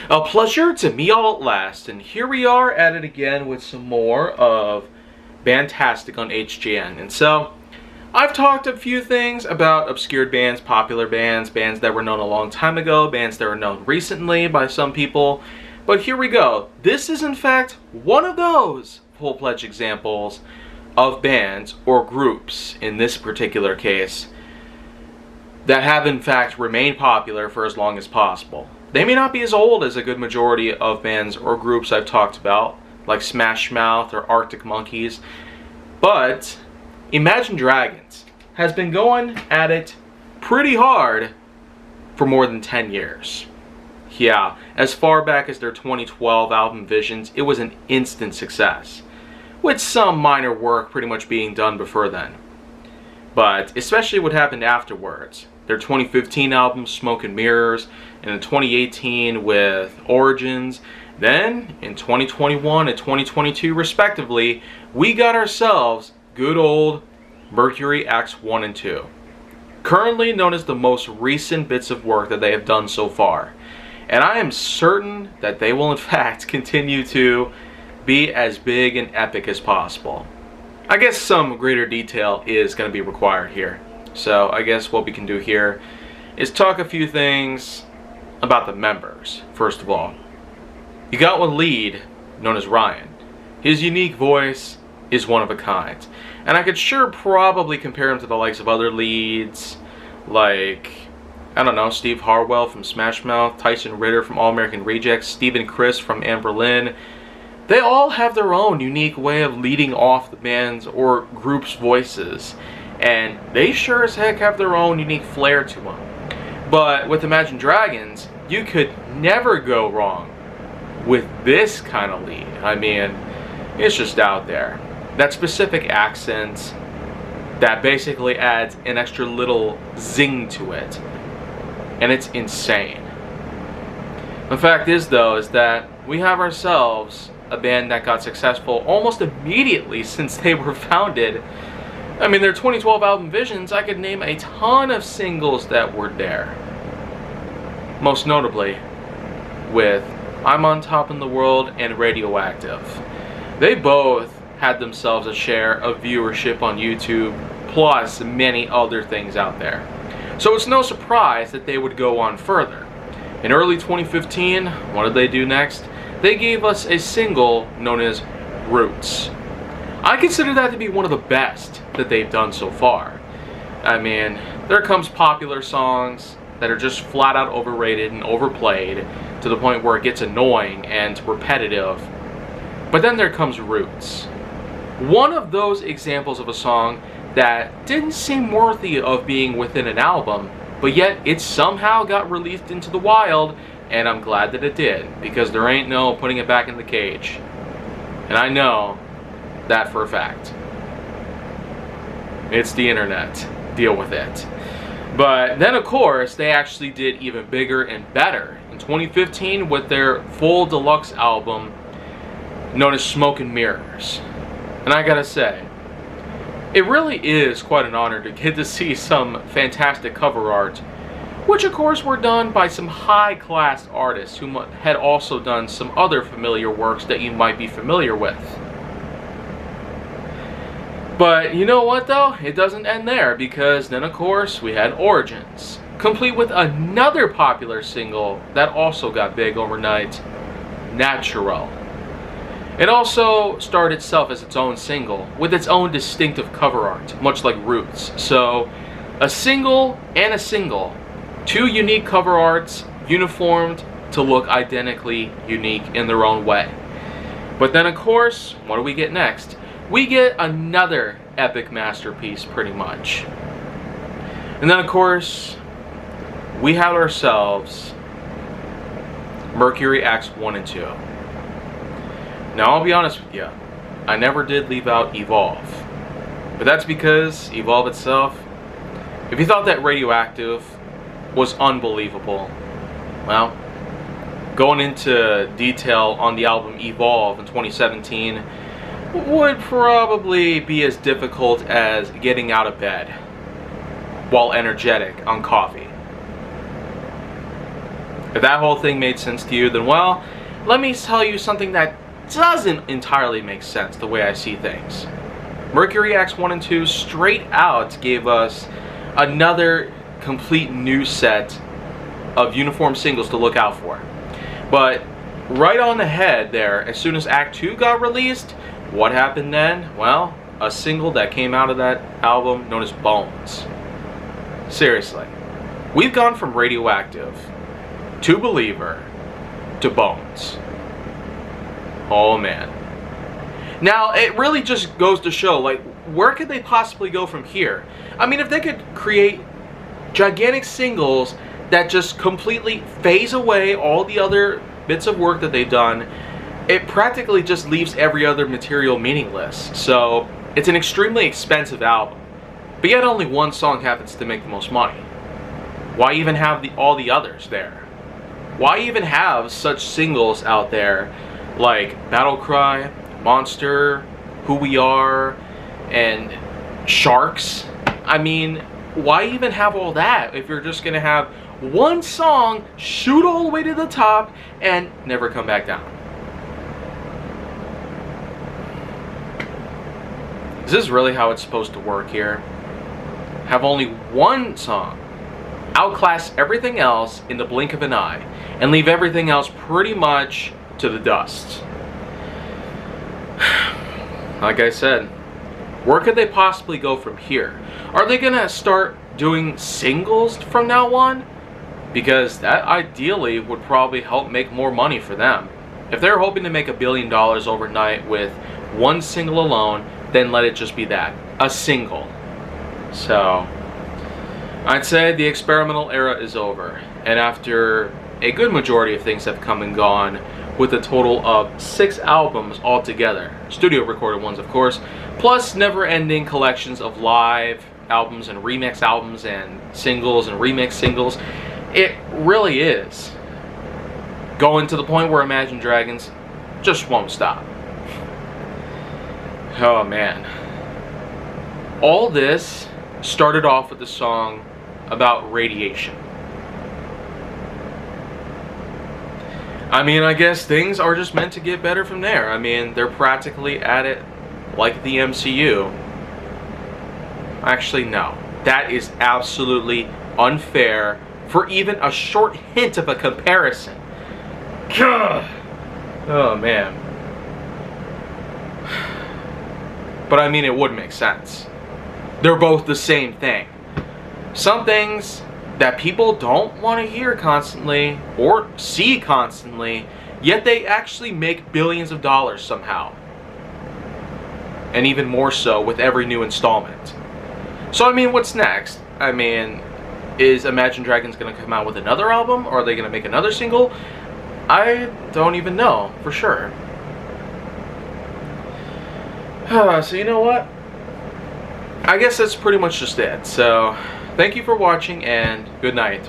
A pleasure to meet y'all at last, and here we are at it again with some more of Bandtastic on HGN. And so, I've talked a few things about obscured bands, popular bands, bands that were known a long time ago, bands that were known recently by some people, but here we go. This is in fact one of those full-fledged examples of bands, or groups in this particular case, that have in fact remained popular for as long as possible. They may not be as old as a good majority of bands or groups I've talked about, like Smash Mouth or Arctic Monkeys, but Imagine Dragons has been going at it pretty hard for more than 10 years. Yeah, as far back as their 2012 album Visions, it was an instant success, with some minor work pretty much being done before then. But especially what happened afterwards. Their 2015 album Smoke and Mirrors, and in 2018 with Origins. Then in 2021 and 2022 respectively, we got ourselves good old Mercury Acts 1 and 2. Currently known as the most recent bits of work that they have done so far. And I am certain that they will in fact continue to be as big and epic as possible. I guess some greater detail is going to be required here. So I guess what we can do here is talk a few things about the members. First of all, you got one lead known as Ryan. His unique voice is one of a kind. And I could sure probably compare him to the likes of other leads like, I don't know, Steve Harwell from Smash Mouth, Tyson Ritter from All American Rejects, Stephen Chris from Anne Berlin. They all have their own unique way of leading off the band's or group's voices. And they sure as heck have their own unique flair to them. But with Imagine Dragons, you could never go wrong with this kind of lead. I mean, it's just out there. That specific accent that basically adds an extra little zing to it. And it's insane. The fact is, though, is that we have ourselves a band that got successful almost immediately since they were founded. I mean, their 2012 album Visions, I could name a ton of singles that were there. Most notably with I'm on Top in the World and Radioactive. They both had themselves a share of viewership on YouTube, plus many other things out there. So it's no surprise that they would go on further. In early 2015, what did they do next? They gave us a single known as Roots. I consider that to be one of the best that they've done so far. I mean, there comes popular songs that are just flat out overrated and overplayed to the point where it gets annoying and repetitive. But then there comes Roots. One of those examples of a song that didn't seem worthy of being within an album, but yet it somehow got released into the wild, and I'm glad that it did, because there ain't no putting it back in the cage. And I know that for a fact. It's the internet. Deal with it. But then, of course, they actually did even bigger and better in 2015 with their full deluxe album known as Smoke and Mirrors. And I gotta say, it really is quite an honor to get to see some fantastic cover art, which of course were done by some high-class artists who had also done some other familiar works that you might be familiar with. But you know what though? It doesn't end there, because then of course we had Origins, complete with another popular single that also got big overnight, Natural. It also starred itself as its own single, with its own distinctive cover art, much like Roots. So, a single and a single, two unique cover arts, uniformed to look identically unique in their own way. But then of course, what do we get next? We get another epic masterpiece, pretty much. And then of course, we have ourselves Mercury Acts 1 and 2. Now, I'll be honest with you, I never did leave out Evolve. But that's because Evolve itself, if you thought that Radioactive was unbelievable, well, going into detail on the album Evolve in 2017 would probably be as difficult as getting out of bed while energetic on coffee. If that whole thing made sense to you, then well, let me tell you something that doesn't entirely make sense the way I see things. Mercury Acts 1 and 2 straight out gave us another complete new set of uniform singles to look out for. But right on the head there, as soon as Act 2 got released, what happened then? Well, a single that came out of that album known as Bones. Seriously. We've gone from Radioactive to Believer to Bones. Oh man. Now, it really just goes to show, like, where could they possibly go from here? I mean, if they could create gigantic singles that just completely phase away all the other bits of work that they've done, it practically just leaves every other material meaningless. So, it's an extremely expensive album. But yet only one song happens to make the most money. Why even have all the others there? Why even have such singles out there like Battle Cry, Monster, Who We Are, and Sharks? I mean, why even have all that if you're just gonna have one song shoot all the way to the top and never come back down? Is this really how it's supposed to work here? Have only one song outclass everything else in the blink of an eye and leave everything else pretty much to the dust. Like I said, where could they possibly go from here? Are they gonna start doing singles from now on? Because that ideally would probably help make more money for them. If they're hoping to make $1 billion overnight with one single alone, then let it just be that, a single. So, I'd say the experimental era is over, and after a good majority of things have come and gone, with a total of 6 albums altogether, studio recorded ones of course, plus never-ending collections of live albums and remix albums and singles and remix singles, it really is going to the point where Imagine Dragons just won't stop. Oh man. All this started off with a song about radiation. I mean, I guess things are just meant to get better from there. I mean, they're practically at it like the MCU. Actually, no. That is absolutely unfair for even a short hint of a comparison. Gah! Oh, man. But I mean, it would make sense. They're both the same thing. Some things that people don't want to hear constantly or see constantly, yet they actually make billions of dollars somehow. And even more so with every new installment. So I mean, what's next? I mean, is Imagine Dragons going to come out with another album? Or are they going to make another single? I don't even know for sure. So you know what? I guess that's pretty much just it. So thank you for watching and good night.